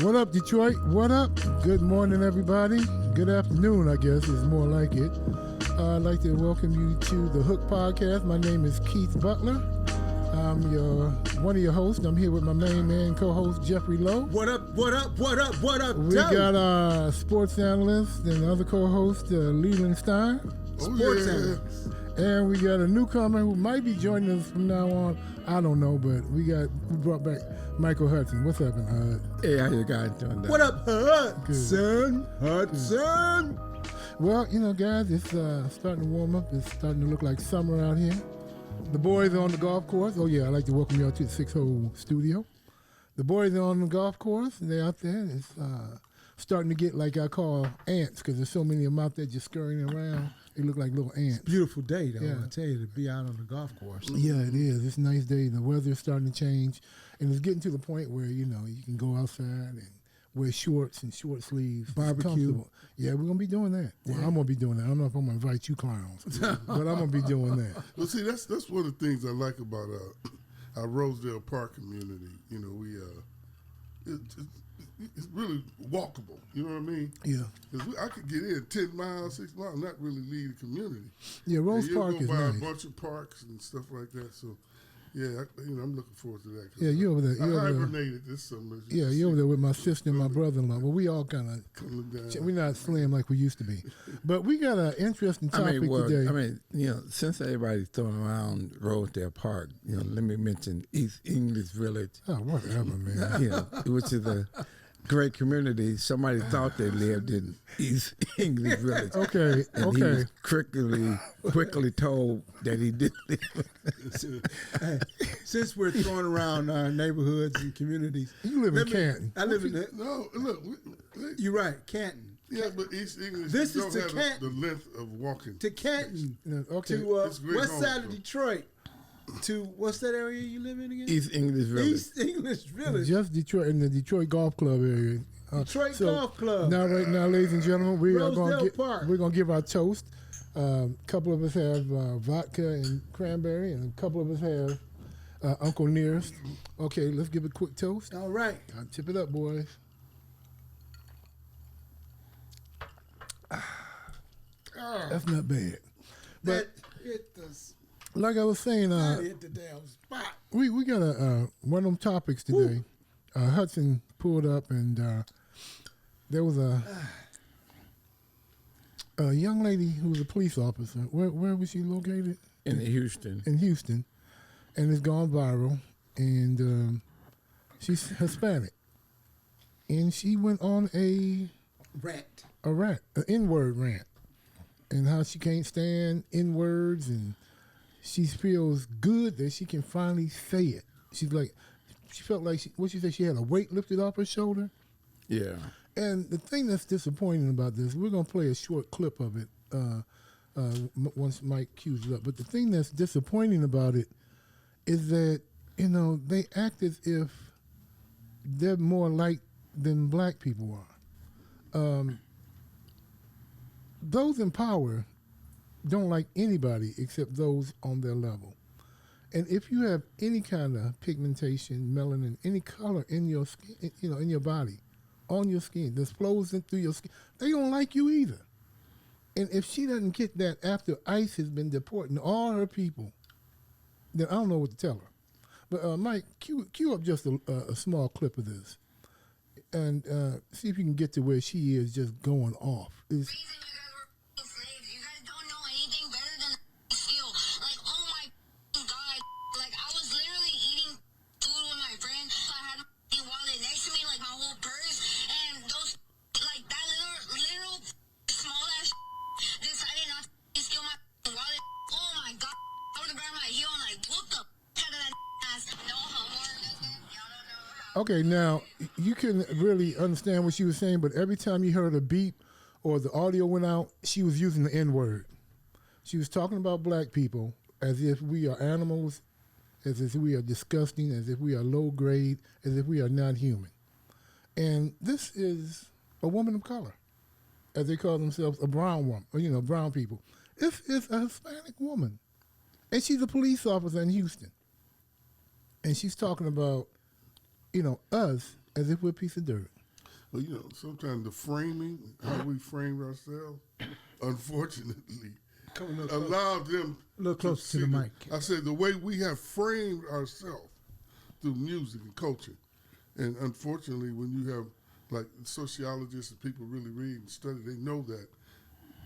What up, Detroit? What up? Good morning, everybody. Good afternoon, I guess, is more like it. I'd like to welcome you to the Hook Podcast. My name is Keith Butler. I'm one of your hosts. I'm here with my main man, co-host, Jeffrey Lowe. What up, what up, what up, what up, We got our sports analyst and other co-host, Leland Stein. Sports analyst. And we got a newcomer who might be joining us from now on. I don't know, but we brought back Michael Hudson. What's up, Hud? Hey, how you guys doing? What up, Hudson? Hudson? Well, guys, it's starting to warm up. It's starting to look like summer out here. The boys are on the golf course. Oh, yeah, I'd like to welcome you all to the 6-hole studio. The boys are on the golf course, and they're out there. It's starting to get like I call ants because there's so many of them out there just scurrying around. They look like little ants. Beautiful day, though, Yeah. I tell you, to be out on the golf course. Yeah, it is. It's a nice day. The weather's starting to change, and it's getting to the point where, you can go outside and wear shorts and short sleeves. Barbecue. Yeah, we're going to be doing that. Well, I'm going to be doing that. I don't know if I'm going to invite you clowns, but I'm going to be doing that. Well, see, that's one of the things I like about our Rosedale Park community. It's really walkable. You know what I mean? Yeah. Because I could get in 10 miles, 6 miles, not really leave the community. Yeah, Rose And Park is you'll go by nice. a bunch of parks and stuff like that. So, yeah, I'm looking forward to that. Yeah, you over there. I You over there. hibernated this summer. Yeah, you're over there with my sister and my brother-in-law. Well, we all kind of, we're not slim like we used to be. But we got an interesting topic today. Since everybody's throwing around Rosedale Park, let me mention East English Village. Oh, whatever, man. Which is a great community. Somebody thought they lived in East English Village. Okay, And he was quickly told that he didn't live. Hey, since we're throwing around neighborhoods and communities. You live in Canton. I live in No, look. You're right, Canton. Yeah, but East English This don't is to have Canton. the length of walking. To Canton. Okay. To It's great west home, side of though. Detroit. To, what's that area you live in again? East English Village. East English Village. Just Detroit, in the Detroit Golf Club area. Detroit Golf Club. Now, right now, ladies and gentlemen, we're Rosedale Park. going to give our toast. A couple of us have vodka and cranberry, and a couple of us have Uncle Nearest. Okay, let's give a quick toast. All right. Tip it up, boys. That's not bad. But That hit the, like I was saying, that hit the damn spot. we got one of them topics today. Hudson pulled up, and there was a young lady who was a police officer. Where was she located? In Houston. In Houston, and it's gone viral. And she's Hispanic, and she went on a Rant. rant, an N-word rant, and how she can't stand N-words, and she feels good that she can finally say it. She felt like she had a weight lifted off her shoulder. Yeah. And the thing that's disappointing about this, we're going to play a short clip of it once Mike cues it up. But the thing that's disappointing about it is that, they act as if they're more alike than black people are. Those in power don't like anybody except those on their level. And if you have any kind of pigmentation, melanin, any color in your skin, in your body, on your skin, that flows in through your skin, they don't like you either. And if she doesn't get that after ICE has been deporting all her people, then I don't know what to tell her. But Mike, cue up just a small clip of this, and see if you can get to where she is just going off. Reason you guys were slaves. You guys don't know anything better than steal. Like, oh my God. Like, I was literally eating food with my friend. So I had my wallet next to me, like my whole purse. And those, like, that little small ass decided not to steal my wallet. Oh my God. I would have grabbed my heel and like, what the out of that ass. No homework. Y'all don't know how. Okay, now you couldn't really understand what she was saying, but every time you heard a beep or the audio went out, she was using the N-word. She was talking about black people as if we are animals, as if we are disgusting, as if we are low grade, as if we are not human. And this is a woman of color, as they call themselves, a brown woman, or, brown people. This is a Hispanic woman, and she's a police officer in Houston. And she's talking about, us as if we're a piece of dirt. But you know, sometimes the framing, how we framed ourselves, unfortunately, Coming up allowed them a little closer to the see mic. I said the way we have framed ourselves through music and culture, and unfortunately, when you have like sociologists and people really read and study, they know that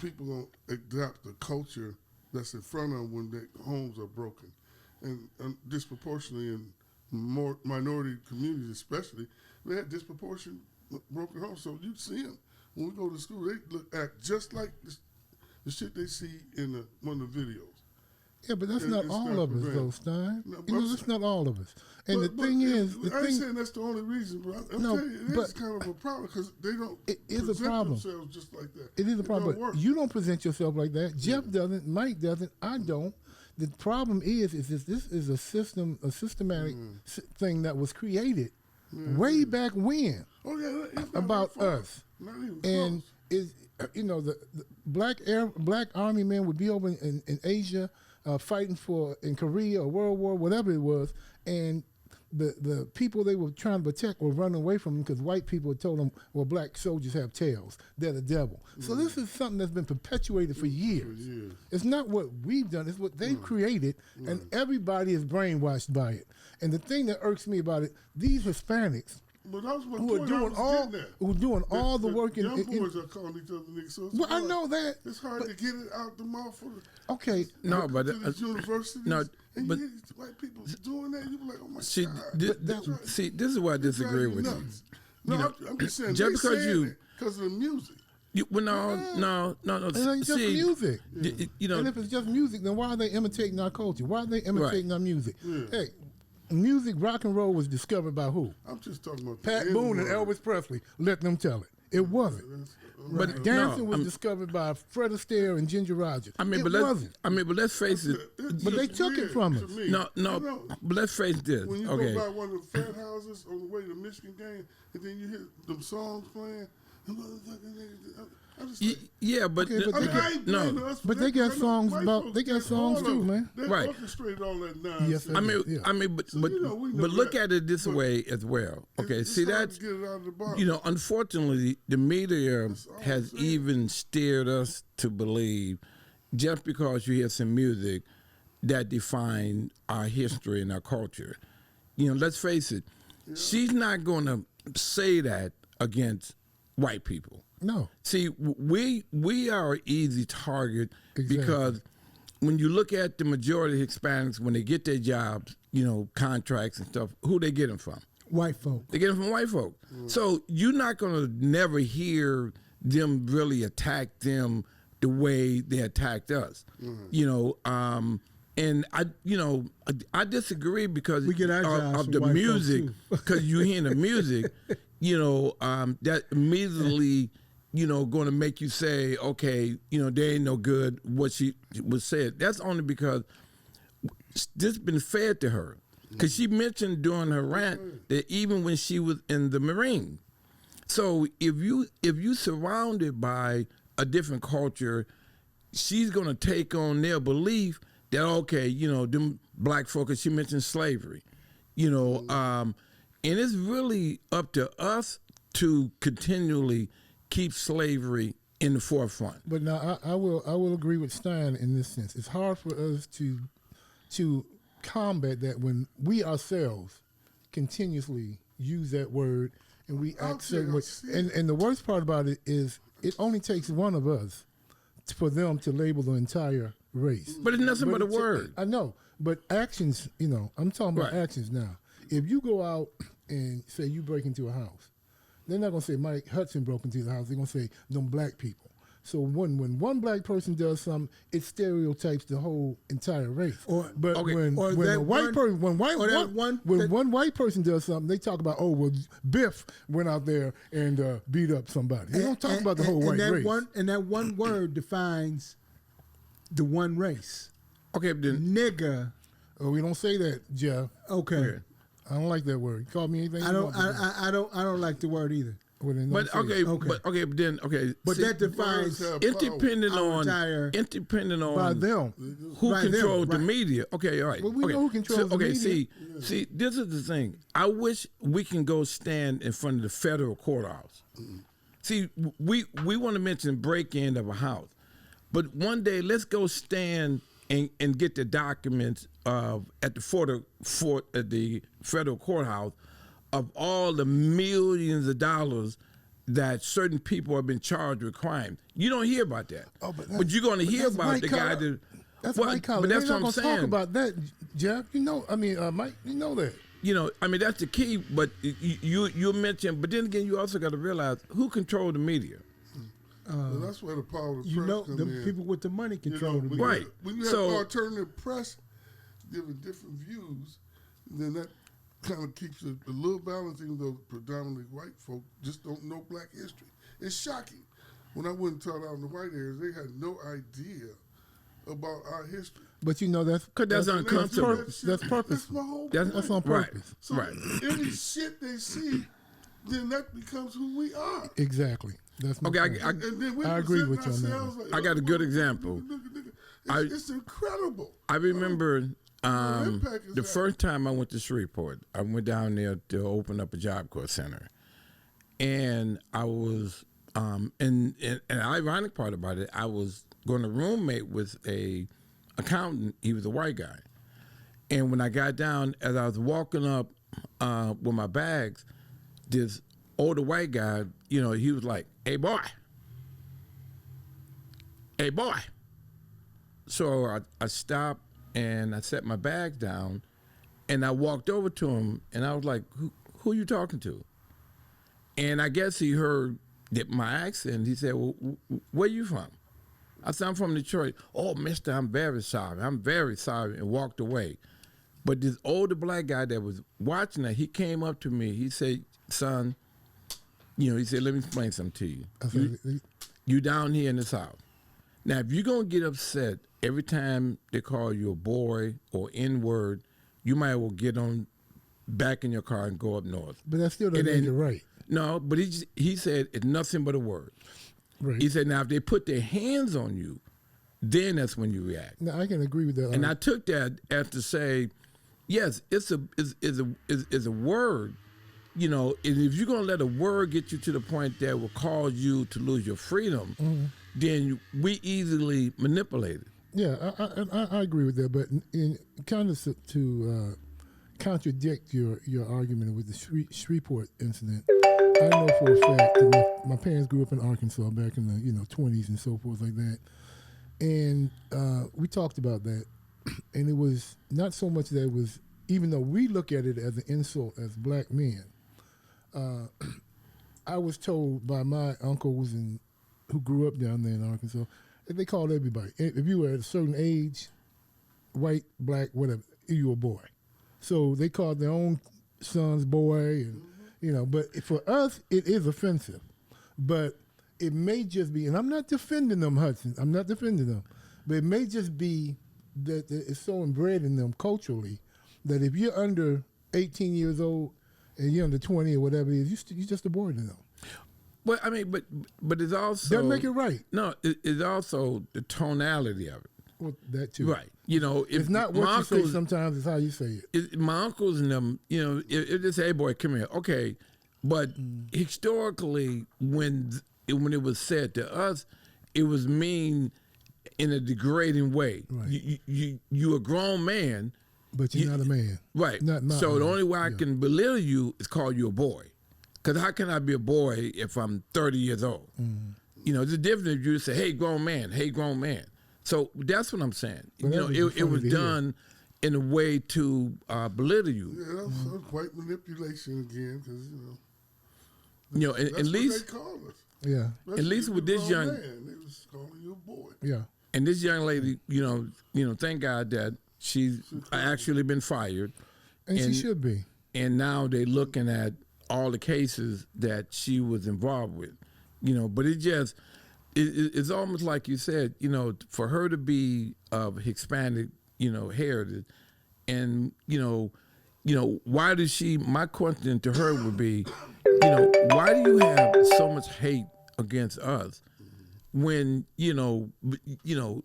people don't adapt the culture that's in front of them when their homes are broken, and disproportionately in more minority communities, especially, they had disproportionate broken homes. So you see them when we go to school, they act just like the shit they see in one of the videos. Yeah, but that's And not it's all not of us, prevented. though, Stein. No, You know, but- that's not all of us. And But the thing is, I ain't saying that's the only reason, but I'm No, telling you, it is but- kind of a problem because they don't It is a present problem. themselves just like that. it is a problem. don't work. But you don't present yourself like that. Jeff doesn't. Mike doesn't. I don't. The problem is this is a systematic thing that was created way back when Oh yeah, it's not about that far. us. Not even And close. is you know the black army men would be over in Asia fighting in Korea or World War, whatever it was, and the people they were trying to protect were running away from them because white people had told them, well, black soldiers have tails, they're the devil. So this is something that's been perpetuated for years. years. It's not what we've done, it's what they've created, and everybody is brainwashed by it. And the thing that irks me about it, these Hispanics But that was my who are point. doing all the work in, young in boys are calling each other niggas. So it's well, I hard. know that. It's hard to get it out the mouth of the Okay, No, but to these universities. no, and but- you hear these white people doing that. You be like, oh my See, god. this is where I disagree with you. No, You know, I'm just saying. just because you- because of the music. Well, no. it ain't just See, music. you know, And if it's just music, then why are they imitating our culture? Why are they imitating our music? Yeah. Hey, music, rock and roll was discovered by who? I'm just talking about Pat the Boone and N-word. Elvis Presley. Let them tell it. It wasn't. But Dancing no, was discovered by Fred Astaire and Ginger Rogers. I mean, it but wasn't. let's face it. It's But they just took it weird from to us. me. No, You know, but let's face this. when you Okay, go by one of the frat houses on the way to the Michigan game, and then you hear them songs playing, them motherfucking niggas. I'm just like, yeah, but Okay, but I they mean, got- I ain't blaming no. us for But that, they got 'cause I know songs white about- folks they got did songs all too, of it. man. They Right. orchestrated all that nonsense. Yes, they I mean, Yeah. I mean, but So, you know, we know but look that, at it this but way as well. Okay, It's see hard that's to get it out of the box. you know, unfortunately, the media all has I'm saying. even steered us to believe just because you hear some music that define our history and our culture. You know, let's face it, she's not going to say that against white people. No. See, we are an easy target Exactly. because when you look at the majority of Hispanics, when they get their jobs, you know, contracts and stuff, who they get them from? White folk. They get them from white folk. So you're not going to never hear them really attack them the way they attacked us. You know, and I disagree because We get our jobs of from the white folks, music, too. because you hear the music, you know, that immediately, you know, going to make you say, okay, you know, they ain't no good what she was said. That's only because this been fed to her. Because she mentioned during her rant that even when she was in the Marine. So if you surrounded by a different culture, she's gonna take on their belief that okay, you know, them black folk. 'Cause she mentioned slavery, you know, and it's really up to us to continually keep slavery in the forefront. But now I will agree with Stein in this sense. It's hard for us to combat that when we ourselves continuously use that word and we act certain ways. And the worst part about it is it only takes one of us for them to label the entire race. But it's nothing but a it's- word. I know, but actions, you know, I'm talking about Right. actions now. If you go out and say you break into a house, they're not going to say Mike Hudson broke into the house. They're going to say them black people. So when one black person does something, it stereotypes the whole entire race. But okay, when or a that white one- person when one white person does something, they talk about Biff went out there and beat up somebody. They don't talk about the whole white that race. And that one word defines the one race. Okay, but then Nigga. Oh, we don't say that, Jeff. Okay. Okay. I don't like that word. You call me anything? I you don't. want to do. I don't like the word either. Well, then But don't say it. but then But see, that defines Words have independent our on entire- independent on by them. who By them, controls the right. media. Okay, all right. Well, we okay. know who controls the okay, media. see, this is the thing. I wish we can go stand in front of the federal courthouse. See, we want to mention break-in of a house, but one day let's go stand and get the documents at the federal courthouse of all the millions of dollars that certain people have been charged with crime. You don't hear about that. Oh, but you're going to hear that's about white the guy collar. that. That's well, white collar. But that's They're what not I'm gonna saying. talk about that, Jeff. You know, I mean, Mike, you know that. You know, I mean that's the key. But you mentioned, but then again, you also got to realize who controls the media. And that's where the power of the You press know, come the in. people with the money control the when media. Right. When you have So- alternative press giving different views, then that kind of keeps a little balance, even though predominantly white folk just don't know black history. It's shocking. When I went and taught out in the white areas, they had no idea about our history. But you know that's 'Cause that's And they uncomfortable. do that shit. That's That's purposeful. my whole That's- point. That's on Right. purpose. So Right. any shit they see, then that becomes who we are. Exactly. That's my Okay, point. And then we I agree present with you on that ourselves one. like, I got a good example. It's incredible. I remember impact is the that- first time I went to Shreveport. I went down there to open up a Job Corps center, and I was and the ironic part about it, I was going to roommate with a accountant. He was a white guy, and when I got down, as I was walking up with my bags, this older white guy, you know, he was like, "Hey boy, hey boy." So I stopped and I set my bags down, and I walked over to him, and I was like, "Who are you talking to?" And I guess he heard that my accent. He said, "Well, where you from?" I said, "I'm from Detroit." "Oh, mister, I'm very sorry. I'm very sorry," and walked away. But this older black guy that was watching that, he came up to me. He said, "Son," you know, he said, "Let me explain something to you. I said, You down here in the South. Now, if you're going to get upset every time they call you a boy or N-word, you might well get on back in your car and go up north." but that still doesn't It make ain't- it right. No, but he said it's nothing but a word. Right. He said, now, if they put their hands on you, then that's when you react. Now I can agree with that. And I took that as to say, yes, it's a word, you know, and if you're going to let a word get you to the point that will cause you to lose your freedom, then we easily manipulate it. Yeah, I agree with that. But in kind of to contradict your argument with the Shreveport incident, I know for a fact that my parents grew up in Arkansas back in the 20s and so forth like that, and we talked about that, and it was not so much that it was, even though we look at it as an insult as black men. I was told by my uncles and who grew up down there in Arkansas that they called everybody. If you were at a certain age, white, black, whatever, you were a boy. So they called their own sons boy, and But for us, it is offensive. But it may just be, and I'm not defending them, Hudson. I'm not defending them, but it may just be that it's so inbred in them culturally that if you're under 18 years old and you're under 20 or whatever it is, you're just a boy to them. Well, I mean, but it's also Doesn't make it right. No, it's also the tonality of it. Well, that too. Right. You know, if It's not my what you say uncles- sometimes, it's how you say it. my uncles and them, you know, if they say, "Hey, boy, come here," okay, but historically, when it was said to us, it was mean in a degrading way. Right. You a grown man, But you're not a man. right? Not So the only way I yeah. can belittle you is call you a boy, because how can I be a boy if I'm 30 years old? Mm-hmm. You know, it's different if you say, "Hey, grown man," "Hey, grown man." So that's what I'm saying. But that would be it funny was to hear. done in a way to belittle you. Yeah, that's quite manipulation again, because You know, that's at what least they call us. Yeah, Especially least if with you're a this grown young- man, they was calling you a boy. yeah. and this young lady, you know, thank God that she's actually been fired, And she And- should be. and now they're looking at all the cases that she was involved with. You know, but it's almost like you said, you know, for her to be of Hispanic, you know, heritage, and you know, why does she? My question to her would be, why do you have so much hate against us when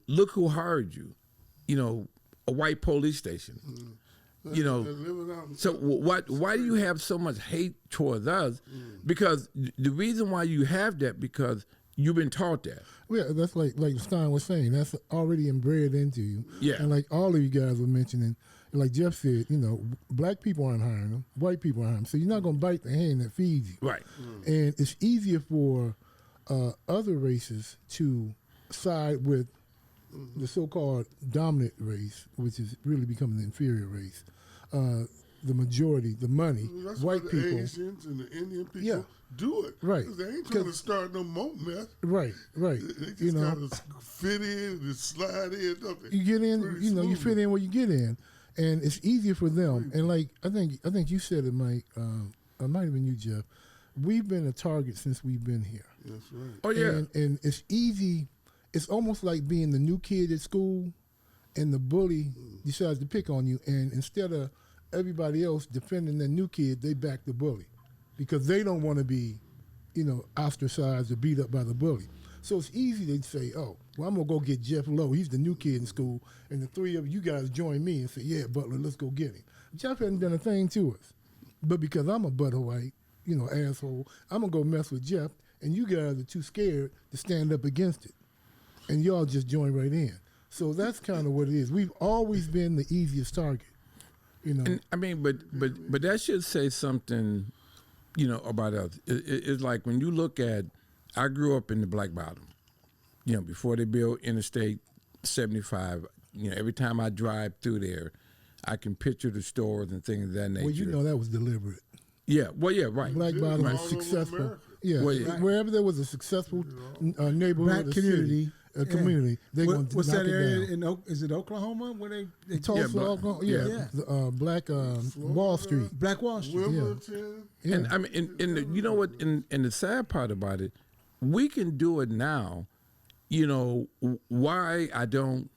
look who hired you, a white police station. So why do you have so much hate towards us? Because the reason why you have that, because you've been taught that. Yeah, that's like Stein was saying. That's already inbred into you. Yeah. And like all of you guys were mentioning, like Jeff said, black people aren't hiring them, white people are hiring them. So you're not going to bite the hand that feeds you. Right. And it's easier for other races to side with the so-called dominant race, which is really becoming the inferior race. The majority, the money, That's white why the people. Asians and the Indian people do it. Right. 'Cause they ain't trying to start no more mess. Right. They just gotta fit in and slide in. You get in, Pretty you smooth. fit in where you get in, and it's easier for them. And like I think you said it, Mike. It might have been you, Jeff. We've been a target since we've been here. That's right. Oh yeah. And it's easy. It's almost like being the new kid at school, and the bully decides to pick on you, and instead of everybody else defending the new kid, they back the bully because they don't want to be, ostracized or beat up by the bully. So it's easy to say, oh, well, I'm going to go get Jeff Lowe. He's the new kid in school, and the three of you guys join me and say, yeah, Butler, let's go get him. Jeff hasn't done a thing to us. But because I'm a butterwhite, asshole, I'm going to go mess with Jeff, and you guys are too scared to stand up against it. And y'all just join right in. So that's kind of what it is. We've always been the easiest target. And, I mean, but that should say something, about us. It's like when you look at, I grew up in the Black Bottom, before they built Interstate 75. Every time I drive through there, I can picture the stores and things of that nature. Well, that was deliberate. Yeah, well, yeah, right. Black Bottom Right. was successful. America. Yeah, Well, yeah. wherever there was a successful neighborhood, Black or community. city, community, they're going to What's knock that it area down. is it Oklahoma where they Tulsa, but- Oklahoma, yeah. The, Black Wall Street. Black Wall Street? Wilmington. Yeah. And I mean, you know what? And the sad part about it, we can do it now. Why I don't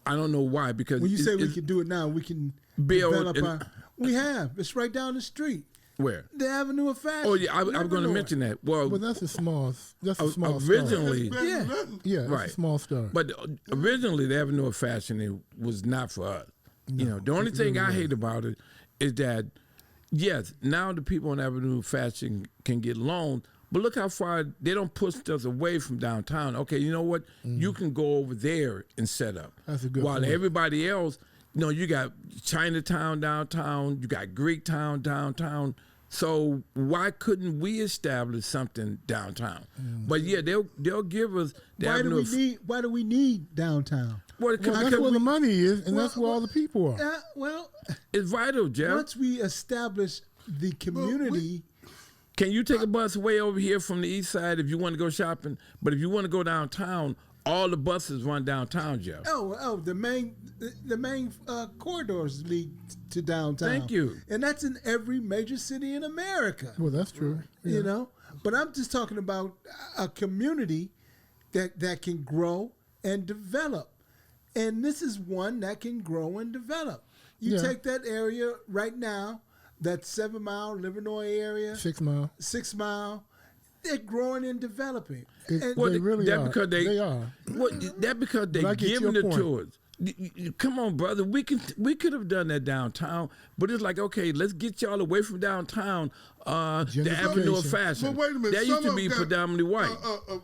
know why, because When you say we it's- can do it now, we can Build develop and- our. We have. It's right down the street. where? The Avenue of Fashion. Oh yeah, I was going to Livernois. mention that. Well, Well, that's a small start. originally, Better than Yeah. nothing. Yeah, it's Right. a small start. but originally the Avenue of Fashion, it was not for us. The only thing I hate about it is that, yes, now the people on Avenue of Fashion can get loans, but look how far they don't push us away from downtown. Okay, you know what? You can go over there and set up. That's a good While point. everybody else, you got Chinatown downtown, you got Greek Town downtown. So why couldn't we establish something downtown? But yeah, they'll give us the Avenue of Why do we need downtown? Well, Well, that's because where the money is, and Well, that's where all the people are. Well, it's vital, Jeff. once we establish the community, Can you take a bus way over here from the east side if you want to go shopping? But if you want to go downtown, all the buses run downtown, Jeff. the main corridors lead to downtown. Thank you. And that's in every major city in America. Well, that's true. Yeah. But I'm just talking about a community that can grow and develop. And this is one that can grow and develop. You Yeah. take that area right now, that 7 Mile Livernois area, 6 Mile. 6 Mile, they're growing and developing. It- Well, they really that are. because they are. Well, that because they But I get giving your it to point. us. Come on, brother. We could have done that downtown, but it's like, okay, let's get y'all away from downtown. The Avenue of Gentrification. Fashion. But wait a minute. That used some to of be them got, predominantly white.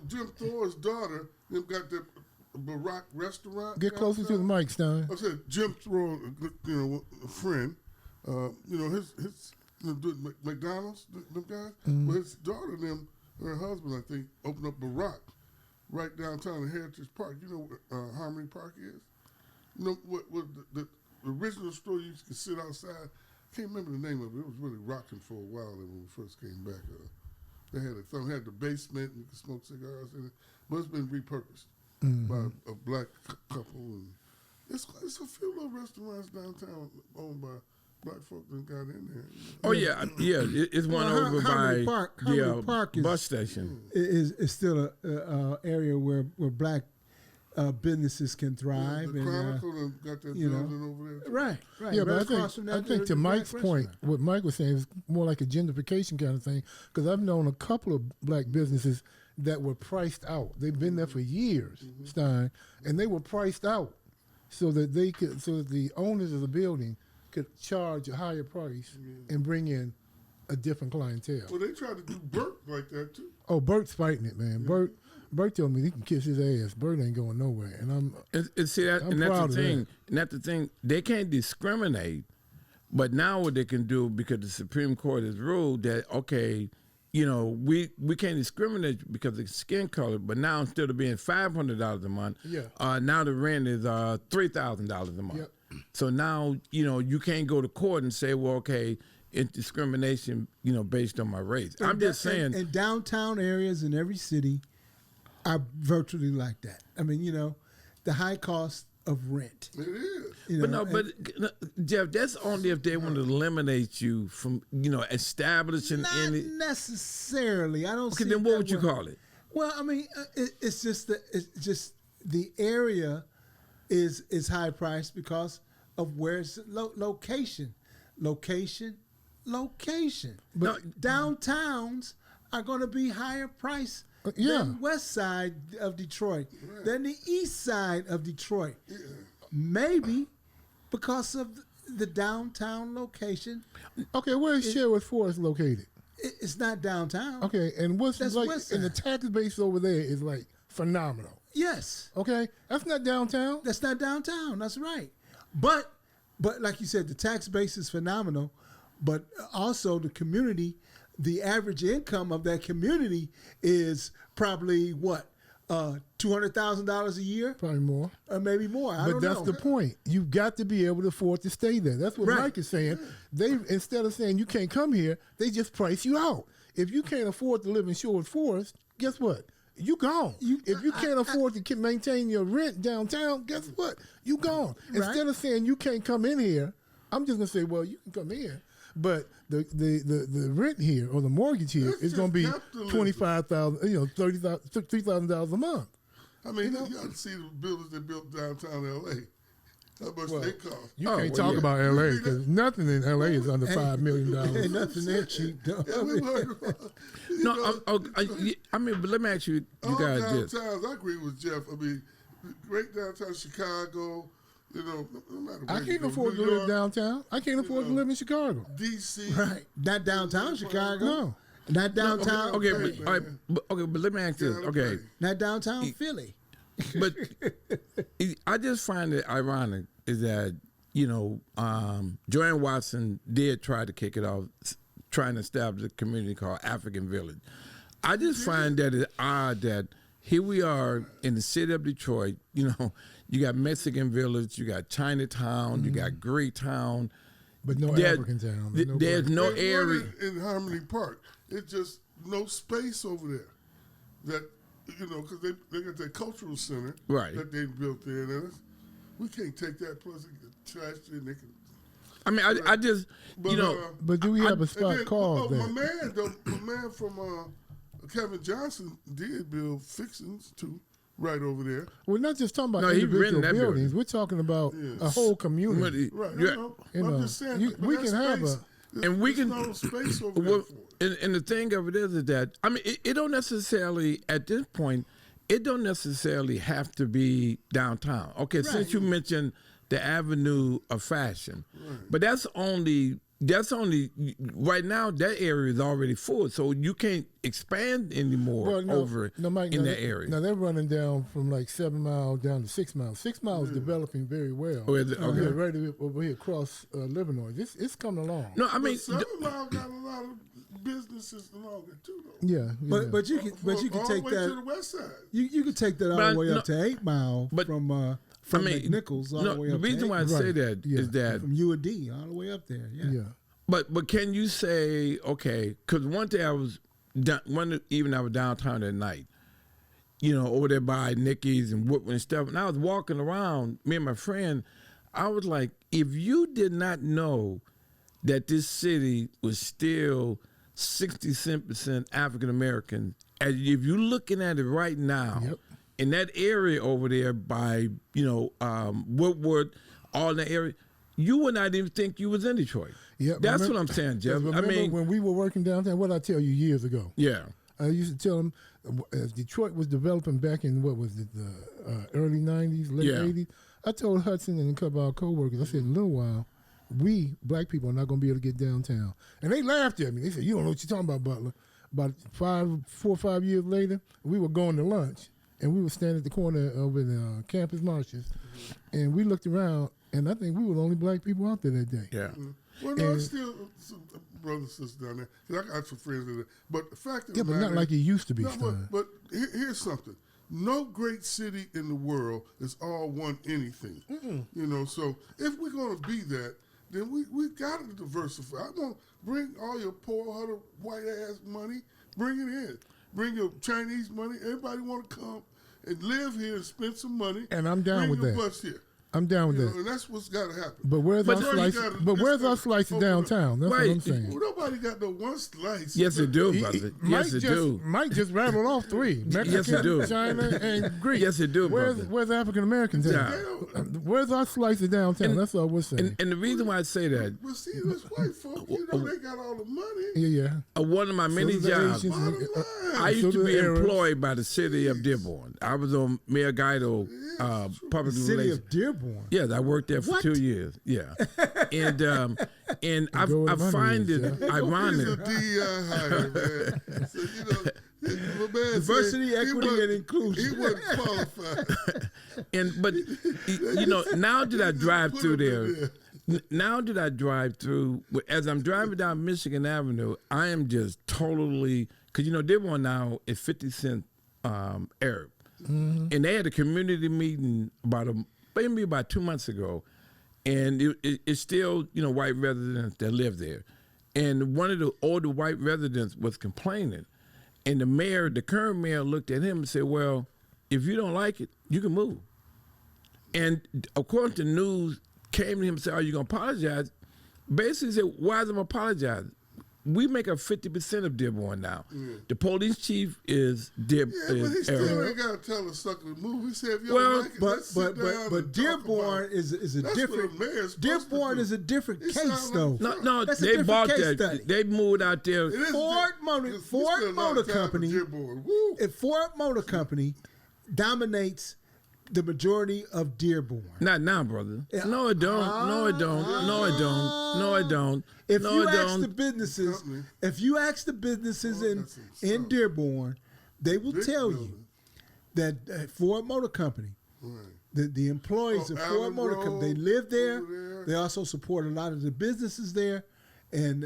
Jim Thor's daughter, them got that Barack restaurant. Get closer to the downtown. mic, Stein. I said Jim Thor, a friend. His McDonald's, them guys. Well, his daughter, her husband, I think, opened up Barack right downtown in Heritage Park. You know where Harmony Park is? You know what the original store you could sit outside. Can't remember the name of it. It was really rocking for a while when we first came back. They had the basement and you could smoke cigars in it, but it's been repurposed by a black couple. And it's a few little restaurants downtown owned by black folk that got in there. Oh yeah. It's one Well, over Harmony by Park- the Harmony Park is- bus station. Is still a area where black businesses can thrive. The and Chronicle done got that you know. building over there. right. Yeah, right but across from I that, think the to Mike's black point, restaurant. what Mike was saying is more like a gentrification kind of thing. Because I've known a couple of black businesses that were priced out. They've been there for years, Stein, and they were priced out so that the owners of the building could charge a higher price and bring in a different clientele. Well, they tried to do Burt like that too. Oh, Bert's fighting it, man. Bert told me he can kiss his ass. Bert ain't going nowhere, and And see that, I'm and that's proud the of thing. that. And that's the thing. They can't discriminate, but now what they can do, because the Supreme Court has ruled that okay, we can't discriminate because of skin color. But now instead of being $500 a month, now the rent is $3,000 a month. Yep. So now you can't go to court and say, well, okay, it's discrimination, based on my race. I'm just saying. And downtown areas in every city are virtually like that. I mean, the high cost of rent. It is. But Jeff, that's only if they want to eliminate you from, establishing Not any. necessarily. I don't. Okay, see then it what that would you way. call it? Well, I mean, it's just the area is high priced because of where it's location. But downtowns are going to be higher priced than west side of Detroit, than the east side of Detroit. Maybe because of the downtown location. okay, where's Sherwood Forest located? It's not downtown. Okay, and what's That's like, west and the side. tax base over there is like phenomenal. Yes. Okay, that's not downtown. That's not downtown. That's right. But like you said, the tax base is phenomenal. But also the community, the average income of that community is probably what, $200,000 a year, Probably more. or maybe more. I But don't that's know. the point. You've got to be able to afford to stay there. That's what Right. Mike is saying. They instead of saying you can't come here, they just price you out. If you can't afford to live in Sherwood Forest, guess what? You gone. If you can't afford to maintain your rent downtown, guess what? You gone. Right. Instead of saying you can't come in here, I'm just gonna say, well, you can come here, but the rent here or the mortgage here That's is gonna be just capitalism. $25,000, $3,000 a month. I mean, you got to see the buildings they built downtown L.A. How much they cost? You Oh, can't well, talk yeah. about L.A. because nothing in L.A. is under $5 million. Ain't nothing there cheap, though. Yeah, we heard about, But let me ask you all guys this. downtowns. I agree with Jeff. I mean, great downtown Chicago. No matter where I you can't go, afford New to live York, downtown. I can't afford to live in Chicago. D.C. Right. Not downtown Chicago. No. Not downtown. Okay, Hey, but, all right, but let me ask this. Yeah, Okay, okay. Not downtown Philly. but I just find it ironic is that Joanne Watson did try to kick it off, trying to establish a community called African Village. I just find that it's odd that here we are in the city of Detroit. You got Mexican Village, you got Chinatown, you got Greytown, But no African town. There's no There's area. one in Harmony Park. It's just no space over there. That because they got that cultural center Right. that they built there. And we can't take that plus it get trashed and they can. I mean, I just But, But do we have a spot and then, called my that? man from Kevin Johnson did build fixings too, right over there. We're not just talking about No, he individual rented that buildings. building. We're talking about Yeah. a whole community. Right. Yeah. I know. You I'm know, just saying. but we that can have space, and we there's can- no space over there Well, for it. and the thing of it is that I mean, it don't necessarily at this point. It don't necessarily have to be downtown. Okay, since you mentioned the avenue of fashion, but that's only right now. That area is already full, so you can't expand anymore over Mike, in now that area. Now they're running down from like 7 miles down to 6 miles. 6 miles is developing very well. Oh, is it? Okay. Yeah, right over here across Livernois. It's coming along. No, I mean, But 7 Mile got a lot of businesses along it too, though. Yeah, But you can all take the way to that. the west side. You can take that all But the way no- up to 8 Mile but- from McNichols all the way the up reason to why I 8 say Right. that is Yeah. that from U of D all the way up there. Yeah. yeah. But can you say okay? Because one day I was one evening I was downtown at night, over there by Nicky's and Woodward and stuff, and I was walking around. Me and my friend, I was like, if you did not know that this city was still 67% African American, and if you're looking at it right now, Yep. in that area over there by, Woodward, all in that area, you would not even think you was in Detroit. Yeah, That's what I'm saying, Jeff. Remember when we were working downtown, what did I tell you years ago? Yeah. I used to tell them, as Detroit was developing back in, what was it, the early 90s, late 80s, I told Hudson and a couple of our co-workers, I said, in a little while, we, black people, are not going to be able to get downtown. And they laughed at me. They said, you don't know what you're talking about, Butler. About 4 or 5 years later, we were going to lunch, and we were standing at the corner over in Campus Marshes, and we looked around, and I think we were the only black people out there that day. Yeah. Well, no, it's still some brothers and sisters down there. 'Cause I got some friends in there. But the fact of the But matter not like it used to be, no, Stein. but here's something. No great city in the world is all one anything. So if we're going to be that, then we got to diversify. I want to bring all your poor, huddled, white-ass money, bring it in. Bring your Chinese money. Everybody want to come and live here and spend some money. And I'm down bring with your that. butts here. I'm down with that. And that's what's got to happen. But where's our slice? Where's our slice of downtown? That's what I'm saying. Well, nobody got no one slice. Yes, they do, brother. Yes, they do. Mike just rattled off 3. Mexican, Yes, they do. China, and Greece. Yes, they do, brother. Where's African Americans at? Yeah. Where's our slice of downtown? That's all we're saying. And the reason why I say that, Well, see, those white folk, they got all the money. Yeah. one of my many So do the jobs, Asians and- I used so to do be the Arabs. employed by the city of Dearborn. I was on Mayor Guido public City relations. of Dearborn. Yes, I worked there for What? 2 years. Yeah, and I Go where the money find is, it He's a ironic. DEI hire, man. So, my man Diversity, said he equity, wasn't- and inclusion. He wasn't qualified. But now that I drive Put through him in there, now that I drive through, as I'm driving down Michigan Avenue, I am just totally, because Dearborn now is 50 cent Arab, and they had a community meeting maybe about 2 months ago, and it's still white residents that live there, and one of the older white residents was complaining, and the current mayor looked at him and said, "Well, if you don't like it, you can move." And according to news, came to him and said, "Are you gonna apologize?" Basically said, "Why is I'm apologizing? We make up 50% of Dearborn now. The police chief is Yeah, but he still Arab. ain't got to tell a sucker to move. He said, if you Well, don't like it, let's sit down and But talk Dearborn about it. is a That's different. what a mayor's supposed Dearborn to do. is a different It case, sounds though. like- No, That's a they different bought case that. study. They moved out there. It is Ford different. Motor- You Ford spend a lot Motor of time in Company- Dearborn. Woo. If Ford Motor Company dominates the majority of Dearborn. Not now, brother. No, it don't. No, it don't. No, it don't. No, it don't. If no, you it ask don't. the businesses, Company. if you ask the businesses in that's some stuff. Dearborn, they will Big tell building. you that Ford Motor Company, Right. the employees Oh, of Ford Allen Motor Road, Company, they live there. over there. They also support a lot of the businesses there, and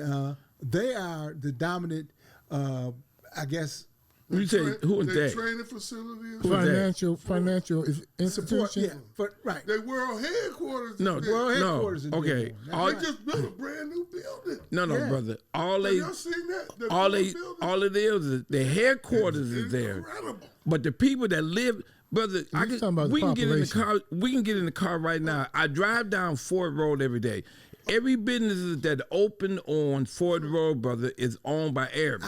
they are the dominant. I guess You say who is Their that? training facilities. Who is that? Financial support. institution. Yeah, but right. They world headquarters. No, is there. World no. headquarters in Okay, Dearborn. That's all, They just built a brand new building. no, Yeah. brother. All Have they, y'all seen that? The all new they, building? all it is the headquarters is there. Incredible. But the people that live, brother, talking about the we can get in the population. car. We can get in the car right now. I drive down Ford Road every day. Every business that open on Ford Road, brother, is owned by Arabs.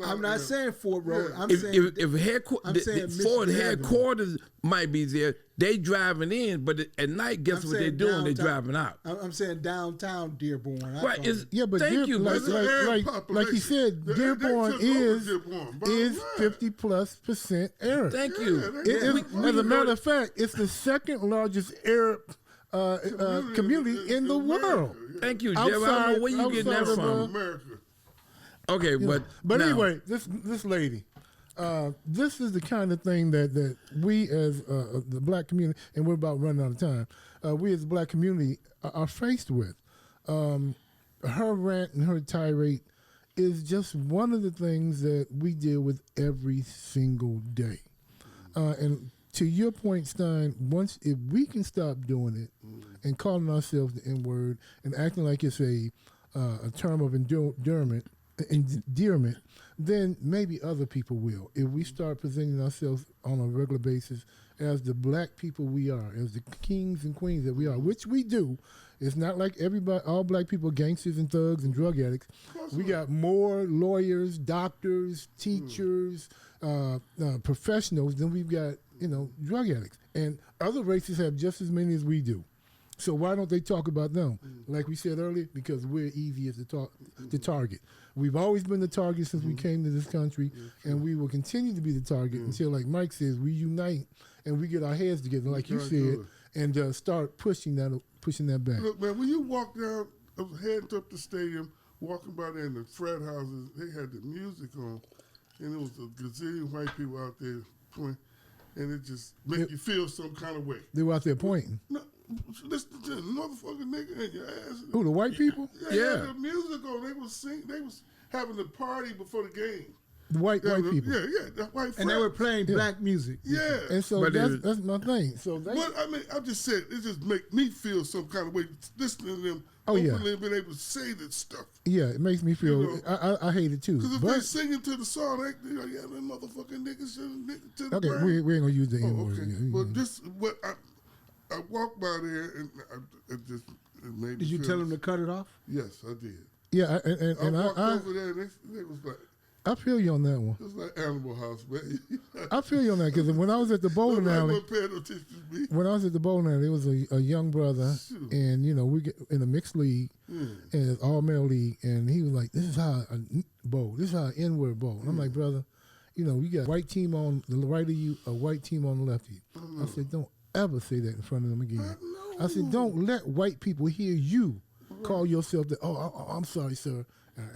I'm not saying Ford Road. I'm if saying headquarters, saying Ford Michigan headquarters might be there, they driving in, but at night, guess I'm what they're saying doing? They're downtown- driving out. I'm saying downtown Dearborn. That's Right? all. Is Yeah, but thank you, like, brother. There's an Arab like he population. said, They Dearborn took over is Dearborn. Bottom line. 50+% Arab. Thank you. Yeah, It they- is, as a matter of fact, it's the second largest Arab community in the world. Thank you, Jeff. I don't know where you getting that outside of, from. America. Okay, but now- anyway, this lady, this is the kind of thing that we as the black community, and we're about running out of time, we as the black community are faced with. Her rant and her tirade is just one of the things that we deal with every single day. And to your point, Stein, if we can stop doing it and calling ourselves the N-word and acting like it's a term of endearment, then maybe other people will. If we start presenting ourselves on a regular basis as the black people we are, as the kings and queens that we are, which we do. It's not like all black people are gangsters and thugs and drug addicts. We got more lawyers, doctors, teachers, professionals than we've got drug addicts. And other races have just as many as we do. So why don't they talk about them? Like we said earlier, because we're easiest to target. We've always been the target since we came to this country, and we will continue to be the target until, like Mike says, we unite and we get our heads together, like you said, and start pushing that back. Look, man, when you walk down, I was heading up the stadium, walking by there in the frat houses, they had the music on, and it was a gazillion white people out there playing, and it just make you feel some kind of way. They were out there pointing. No, listen to the motherfucking nigga in your ass. Who, the white people? Yeah. The music on. They was singing. They was having a party before the game. The white people. Yeah, the white. And they were playing black music. Yeah. And so that's my thing. So but I mean, I just said it just make me feel some kind of way listening to them. Oh yeah. Openly being able to say that stuff. Yeah, it makes me feel. I hate it too. Because if they singing to the song, they them motherfucking niggas to the okay, ground. we ain't gonna use the N word. Okay. But this what I walked by there and it made me. Did you tell them to cut it off? Yes, I did. Yeah, and I walked over there and they was like. I feel you on that one. It's like Animal House, man. I feel you on that because when I was at the bowling alley, when I was at the bowling alley, there was a young brother, and we get in a mixed league, and it's all male league, and he was like, "This is how a bowl. This is how an N-word bowl." And I'm like, "Brother, you got a white team on the right of you, a white team on the left of you." I said, "Don't ever say that in front of them again." I said, "Don't let white people hear you call yourself that." Oh, I'm sorry, sir.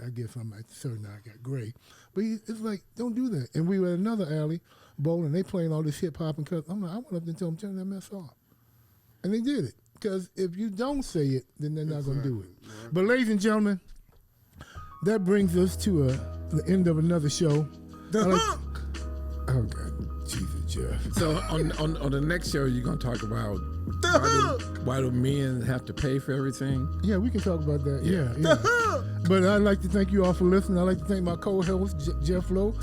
I guess I'm like, sir, now I got gray. But it's like, don't do that. And we were at another alley bowling. They playing all this hip hop and cuss. I'm like, I went up there and told them, turn that mess off. And they did it. Because if you don't say it, then they're not going to do it. Right. But ladies and gentlemen, that brings us to the end of another show. The Hook. Oh, God. Jesus, Jeff. So on the next show, you're going to talk about why do men have to pay for everything? Yeah, we can talk about that. Yeah. The Hook. But I'd like to thank you all for listening. I'd like to thank my co-host, Jeff Lowe,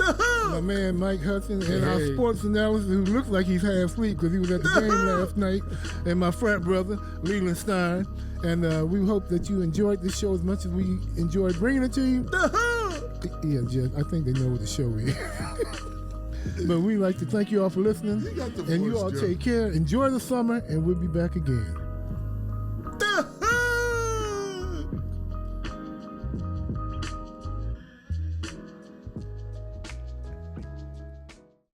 my man, Mike Hudson, and our sports analyst, who looks like he's half asleep because he was at the game last night, and my frat brother, Leland Stein. And we hope that you enjoyed this show as much as we enjoyed bringing it to you. The Hook. Yeah, Jeff, I think they know what the show is. But we'd like to thank you all for listening. You got the voice, and you all Jeff. take care. Enjoy the summer, and we'll be back again.